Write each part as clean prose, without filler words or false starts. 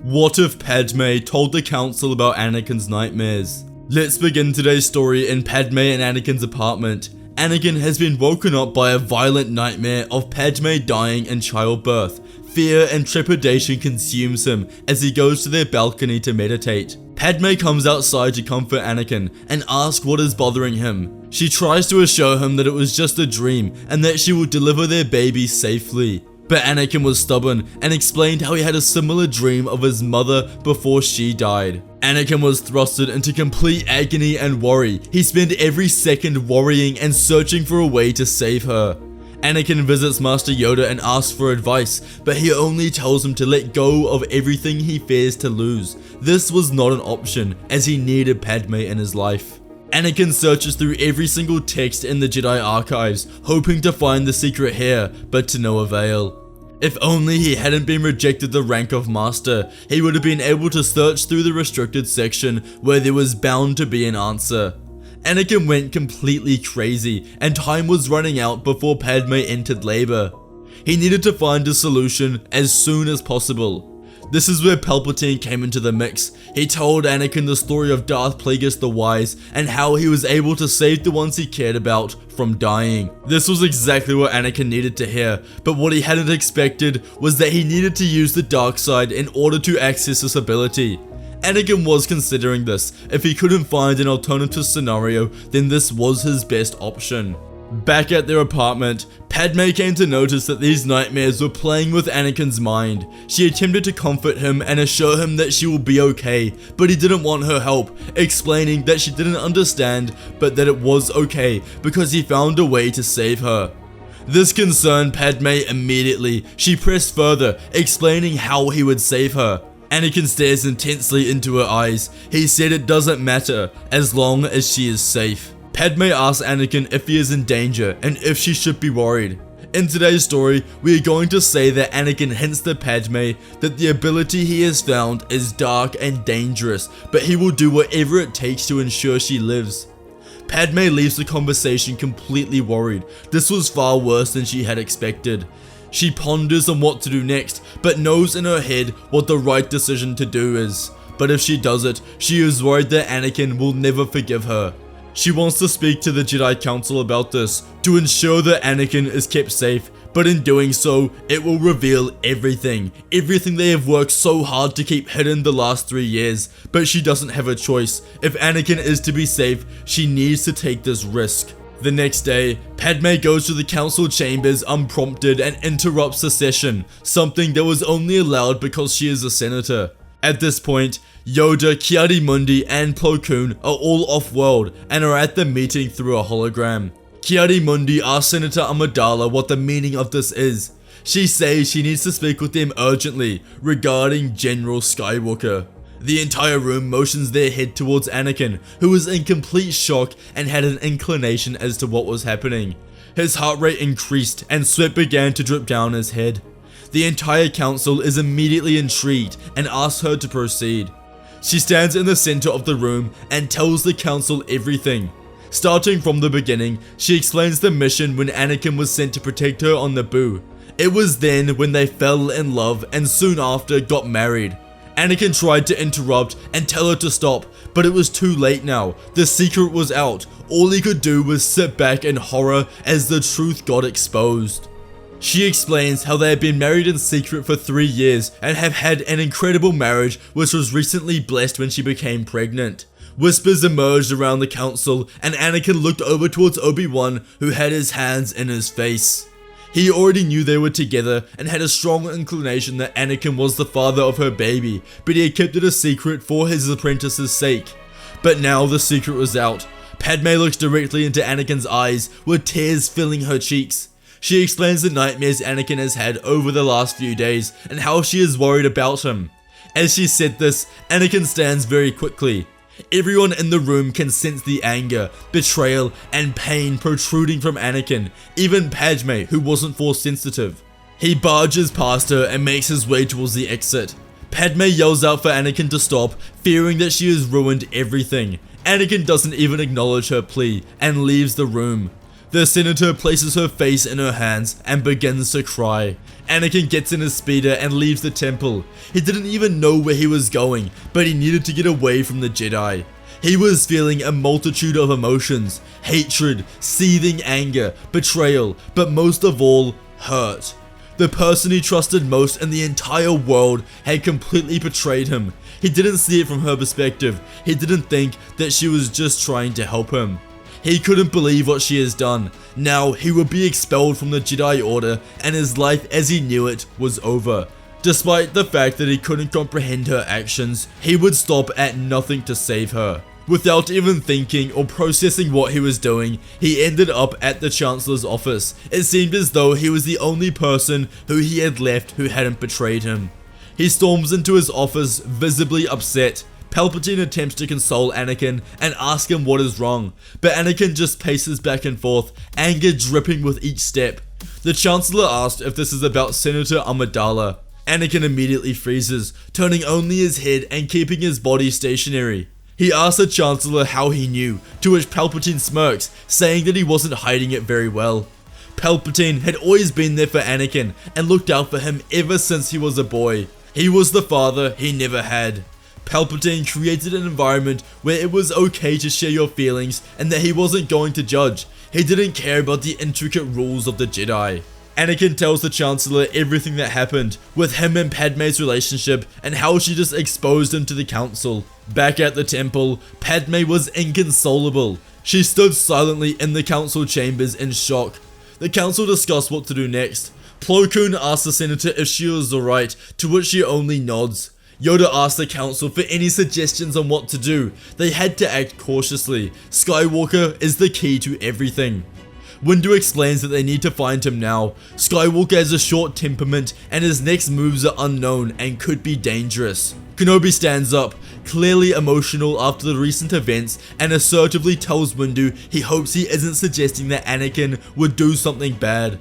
What if Padme told the council about Anakin's nightmares? Let's begin today's story in Padme and Anakin's apartment. Anakin has been woken up by a violent nightmare of Padme dying in childbirth. Fear and trepidation consumes him as he goes to their balcony to meditate. Padme comes outside to comfort Anakin and ask what is bothering him. She tries to assure him that it was just a dream and that she will deliver their baby safely. But Anakin was stubborn and explained how he had a similar dream of his mother before she died. Anakin was thrusted into complete agony and worry. He spent every second worrying and searching for a way to save her. Anakin visits Master Yoda and asks for advice, but he only tells him to let go of everything he fears to lose. This was not an option, as he needed Padme in his life. Anakin searches through every single text in the Jedi archives, hoping to find the secret here, but to no avail. If only he hadn't been rejected the rank of Master, he would have been able to search through the restricted section where there was bound to be an answer. Anakin went completely crazy, and time was running out before Padme entered labor. He needed to find a solution as soon as possible. This is where Palpatine came into the mix. He told Anakin the story of Darth Plagueis the Wise and how he was able to save the ones he cared about from dying. This was exactly what Anakin needed to hear, but what he hadn't expected was that he needed to use the dark side in order to access this ability. Anakin was considering this. If he couldn't find an alternative scenario, then this was his best option. Back at their apartment, Padme came to notice that these nightmares were playing with Anakin's mind. She attempted to comfort him and assure him that she will be okay, but he didn't want her help, explaining that she didn't understand, but that it was okay because he found a way to save her. This concerned Padme immediately. She pressed further, explaining how he would save her. Anakin stares intensely into her eyes. He said it doesn't matter as long as she is safe. Padme asks Anakin if he is in danger and if she should be worried. In today's story, we are going to say that Anakin hints to Padme that the ability he has found is dark and dangerous, but he will do whatever it takes to ensure she lives. Padme leaves the conversation completely worried. This was far worse than she had expected. She ponders on what to do next, but knows in her head what the right decision to do is. But if she does it, she is worried that Anakin will never forgive her. She wants to speak to the Jedi Council about this, to ensure that Anakin is kept safe, but in doing so, it will reveal everything they have worked so hard to keep hidden the last 3 years, but she doesn't have a choice. If Anakin is to be safe, she needs to take this risk. The next day, Padme goes to the council chambers unprompted and interrupts the session, something that was only allowed because she is a senator. At this point, Yoda, Ki-Adi-Mundi, and Plo Koon are all off-world and are at the meeting through a hologram. Ki-Adi-Mundi asks Senator Amidala what the meaning of this is. She says she needs to speak with them urgently regarding General Skywalker. The entire room motions their head towards Anakin, who was in complete shock and had an inclination as to what was happening. His heart rate increased and sweat began to drip down his head. The entire council is immediately intrigued and asks her to proceed. She stands in the center of the room and tells the council everything. Starting from the beginning, she explains the mission when Anakin was sent to protect her on Naboo. It was then when they fell in love and soon after got married. Anakin tried to interrupt and tell her to stop, but it was too late now. The secret was out. All he could do was sit back in horror as the truth got exposed. She explains how they had been married in secret for 3 years and have had an incredible marriage which was recently blessed when she became pregnant. Whispers emerged around the council and Anakin looked over towards Obi-Wan, who had his hands in his face. He already knew they were together and had a strong inclination that Anakin was the father of her baby, but he had kept it a secret for his apprentice's sake. But now the secret was out. Padme looks directly into Anakin's eyes with tears filling her cheeks. She explains the nightmares Anakin has had over the last few days and how she is worried about him. As she said this, Anakin stands very quickly. Everyone in the room can sense the anger, betrayal, and pain protruding from Anakin, even Padme, who wasn't force sensitive. He barges past her and makes his way towards the exit. Padme yells out for Anakin to stop, fearing that she has ruined everything. Anakin doesn't even acknowledge her plea and leaves the room. The senator places her face in her hands and begins to cry. Anakin gets in his speeder and leaves the temple. He didn't even know where he was going, but he needed to get away from the Jedi. He was feeling a multitude of emotions: hatred, seething anger, betrayal, but most of all, hurt. The person he trusted most in the entire world had completely betrayed him. He didn't see it from her perspective. He didn't think that she was just trying to help him. He couldn't believe what she has done. Now he would be expelled from the Jedi Order, and his life as he knew it was over. Despite the fact that he couldn't comprehend her actions, he would stop at nothing to save her. Without even thinking or processing what he was doing, he ended up at the Chancellor's office. It seemed as though he was the only person who he had left who hadn't betrayed him. He storms into his office, visibly upset. Palpatine attempts to console Anakin and ask him what is wrong, but Anakin just paces back and forth, anger dripping with each step. The Chancellor asked if this is about Senator Amidala. Anakin immediately freezes, turning only his head and keeping his body stationary. He asks the Chancellor how he knew, to which Palpatine smirks, saying that he wasn't hiding it very well. Palpatine had always been there for Anakin and looked out for him ever since he was a boy. He was the father he never had. Palpatine created an environment where it was okay to share your feelings and that he wasn't going to judge. He didn't care about the intricate rules of the Jedi. Anakin tells the Chancellor everything that happened with him and Padme's relationship and how she just exposed him to the Council. Back at the temple, Padme was inconsolable. She stood silently in the Council chambers in shock. The Council discussed what to do next. Plo Koon asks the Senator if she was alright, to which she only nods. Yoda asked the Council for any suggestions on what to do. They had to act cautiously. Skywalker is the key to everything. Windu explains that they need to find him now. Skywalker has a short temperament and his next moves are unknown and could be dangerous. Kenobi stands up, clearly emotional after the recent events, and assertively tells Windu he hopes he isn't suggesting that Anakin would do something bad.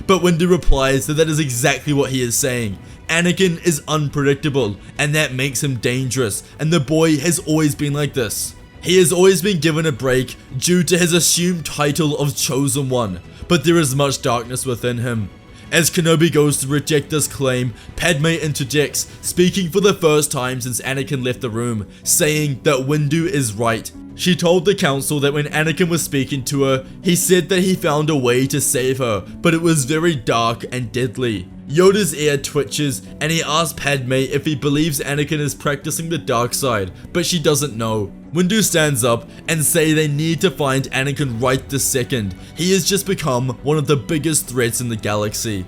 But Windu replies that is exactly what he is saying. Anakin is unpredictable, and that makes him dangerous, and the boy has always been like this. He has always been given a break due to his assumed title of Chosen One, but there is much darkness within him. As Kenobi goes to reject this claim, Padme interjects, speaking for the first time since Anakin left the room, saying that Windu is right. She told the Council that when Anakin was speaking to her, he said that he found a way to save her, but it was very dark and deadly. Yoda's ear twitches and he asks Padme if he believes Anakin is practicing the dark side, but she doesn't know. Windu stands up and say they need to find Anakin right this second. He has just become one of the biggest threats in the galaxy.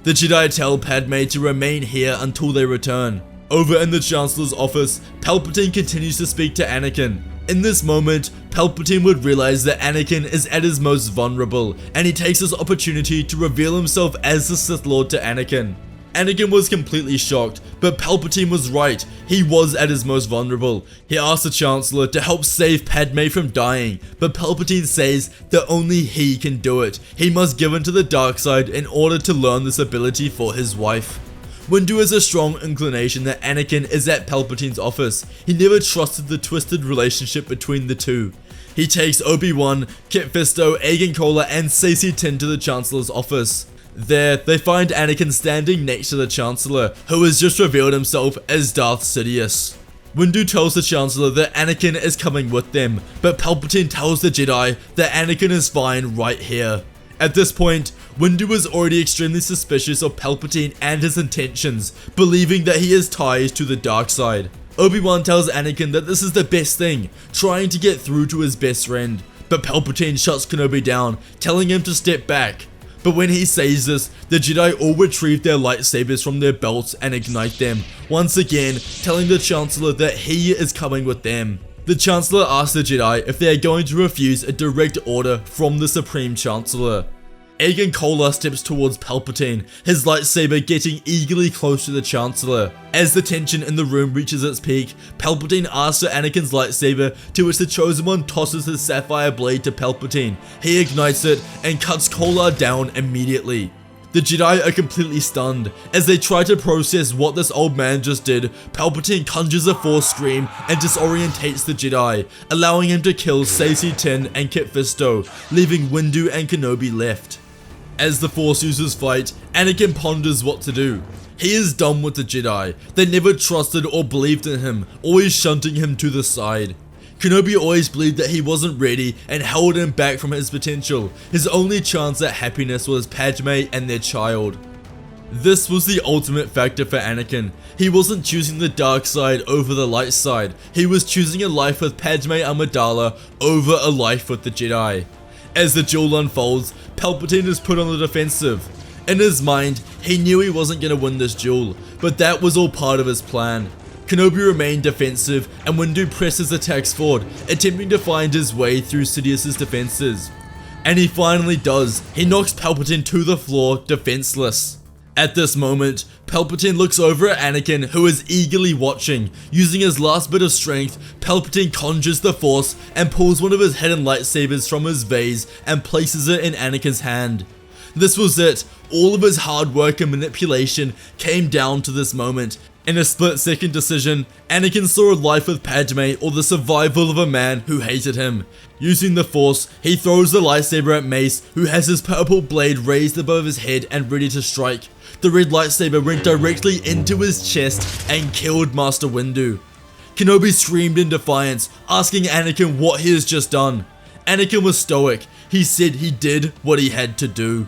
The Jedi tell Padme to remain here until they return. Over in the Chancellor's office, Palpatine continues to speak to Anakin. In this moment, Palpatine would realize that Anakin is at his most vulnerable, and he takes this opportunity to reveal himself as the Sith Lord to Anakin. Anakin was completely shocked, but Palpatine was right, he was at his most vulnerable. He asked the Chancellor to help save Padme from dying, but Palpatine says that only he can do it. He must give in to the dark side in order to learn this ability for his wife. Windu has a strong inclination that Anakin is at Palpatine's office. He never trusted the twisted relationship between the two. He takes Obi-Wan, Kit Fisto, Agen Kola, and Saesee Tiin to the Chancellor's office. There, they find Anakin standing next to the Chancellor, who has just revealed himself as Darth Sidious. Windu tells the Chancellor that Anakin is coming with them, but Palpatine tells the Jedi that Anakin is fine right here. At this point, Windu was already extremely suspicious of Palpatine and his intentions, believing that he has ties to the dark side. Obi-Wan tells Anakin that this is the best thing, trying to get through to his best friend, but Palpatine shuts Kenobi down, telling him to step back. But when he says this, the Jedi all retrieve their lightsabers from their belts and ignite them, once again telling the Chancellor that he is coming with them. The Chancellor asks the Jedi if they are going to refuse a direct order from the Supreme Chancellor. Agen Kola steps towards Palpatine, his lightsaber getting eagerly close to the Chancellor. As the tension in the room reaches its peak, Palpatine asks for Anakin's lightsaber, to which the Chosen One tosses his sapphire blade to Palpatine. He ignites it and cuts Kola down immediately. The Jedi are completely stunned. As they try to process what this old man just did, Palpatine conjures a Force scream and disorientates the Jedi, allowing him to kill Saesee Tiin and Kit Fisto, leaving Windu and Kenobi left. As the Force users fight, Anakin ponders what to do. He is done with the Jedi. They never trusted or believed in him, always shunting him to the side. Kenobi always believed that he wasn't ready and held him back from his potential. His only chance at happiness was Padme and their child. This was the ultimate factor for Anakin. He wasn't choosing the dark side over the light side. He was choosing a life with Padme Amidala over a life with the Jedi. As the duel unfolds, Palpatine is put on the defensive. In his mind, he knew he wasn't going to win this duel, but that was all part of his plan. Kenobi remained defensive, and Windu presses attacks forward, attempting to find his way through Sidious's defenses. And he finally does. He knocks Palpatine to the floor, defenseless. At this moment, Palpatine looks over at Anakin, who is eagerly watching. Using his last bit of strength, Palpatine conjures the Force and pulls one of his hidden lightsabers from his vase and places it in Anakin's hand. This was it. All of his hard work and manipulation came down to this moment. In a split-second decision, Anakin saw a life with Padme or the survival of a man who hated him. Using the Force, he throws the lightsaber at Mace, who has his purple blade raised above his head and ready to strike. The red lightsaber went directly into his chest and killed Master Windu. Kenobi screamed in defiance, asking Anakin what he has just done. Anakin was stoic. He said he did what he had to do.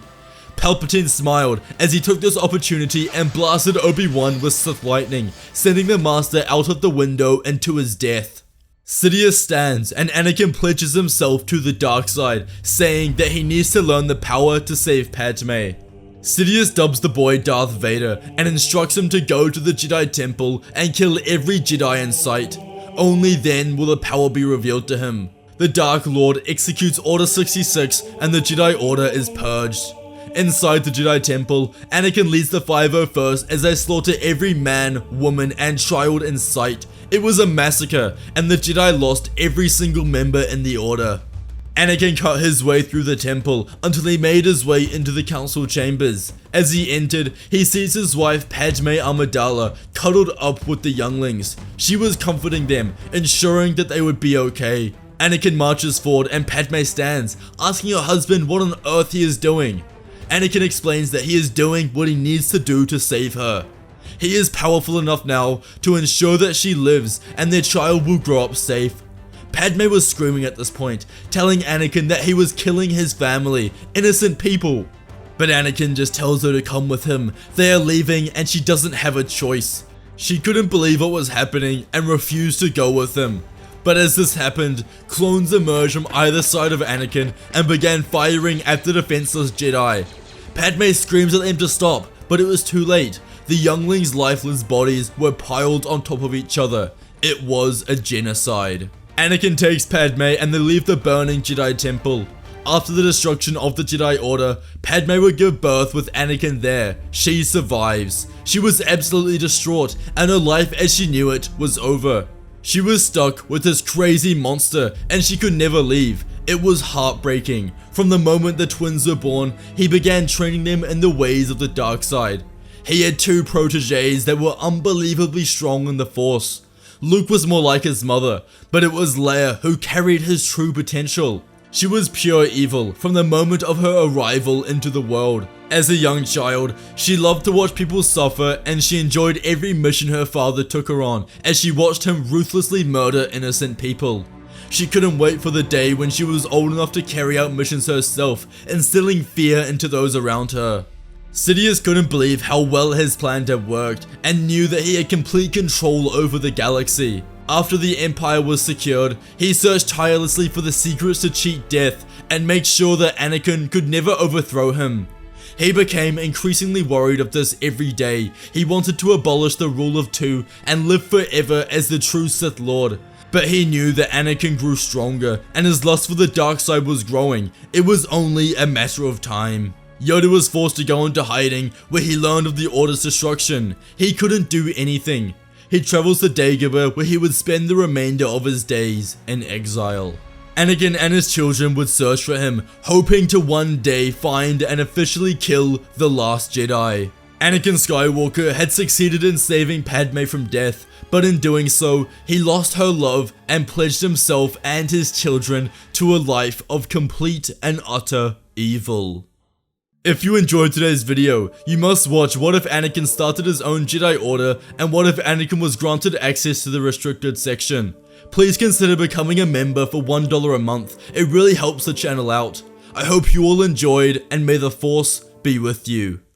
Palpatine smiled as he took this opportunity and blasted Obi-Wan with Sith lightning, sending the Master out of the window and to his death. Sidious stands and Anakin pledges himself to the dark side, saying that he needs to learn the power to save Padme. Sidious dubs the boy Darth Vader and instructs him to go to the Jedi Temple and kill every Jedi in sight. Only then will the power be revealed to him. The Dark Lord executes Order 66 and the Jedi Order is purged. Inside the Jedi Temple, Anakin leads the 501st as they slaughter every man, woman, and child in sight. It was a massacre, and the Jedi lost every single member in the Order. Anakin cut his way through the temple until he made his way into the council chambers. As he entered, he sees his wife Padme Amidala cuddled up with the younglings. She was comforting them, ensuring that they would be okay. Anakin marches forward and Padme stands, asking her husband what on earth he is doing. Anakin explains that he is doing what he needs to do to save her. He is powerful enough now to ensure that she lives and their child will grow up safe. Padme was screaming at this point, telling Anakin that he was killing his family, innocent people. But Anakin just tells her to come with him. They are leaving and she doesn't have a choice. She couldn't believe what was happening and refused to go with him. But as this happened, clones emerged from either side of Anakin and began firing at the defenseless Jedi. Padme screams at them to stop, but it was too late. The younglings' lifeless bodies were piled on top of each other. It was a genocide. Anakin takes Padme and they leave the burning Jedi Temple. After the destruction of the Jedi Order, Padme would give birth with Anakin there. She survives. She was absolutely distraught and her life as she knew it was over. She was stuck with this crazy monster and she could never leave. It was heartbreaking. From the moment the twins were born, he began training them in the ways of the dark side. He had two proteges that were unbelievably strong in the Force. Luke was more like his mother, but it was Leia who carried his true potential. She was pure evil from the moment of her arrival into the world. As a young child, she loved to watch people suffer and she enjoyed every mission her father took her on as she watched him ruthlessly murder innocent people. She couldn't wait for the day when she was old enough to carry out missions herself, instilling fear into those around her. Sidious couldn't believe how well his plan had worked and knew that he had complete control over the galaxy. After the Empire was secured, he searched tirelessly for the secrets to cheat death and make sure that Anakin could never overthrow him. He became increasingly worried of this every day. He wanted to abolish the rule of two and live forever as the true Sith Lord. But he knew that Anakin grew stronger and his lust for the dark side was growing. It was only a matter of time. Yoda was forced to go into hiding where he learned of the Order's destruction. He couldn't do anything. He travels to Dagobah where he would spend the remainder of his days in exile. Anakin and his children would search for him, hoping to one day find and officially kill the last Jedi. Anakin Skywalker had succeeded in saving Padme from death, but in doing so, he lost her love and pledged himself and his children to a life of complete and utter evil. If you enjoyed today's video, you must watch What If Anakin Started His Own Jedi Order and What If Anakin Was Granted Access to the Restricted section. Please consider becoming a member for $1 a month, it really helps the channel out. I hope you all enjoyed, and may the Force be with you.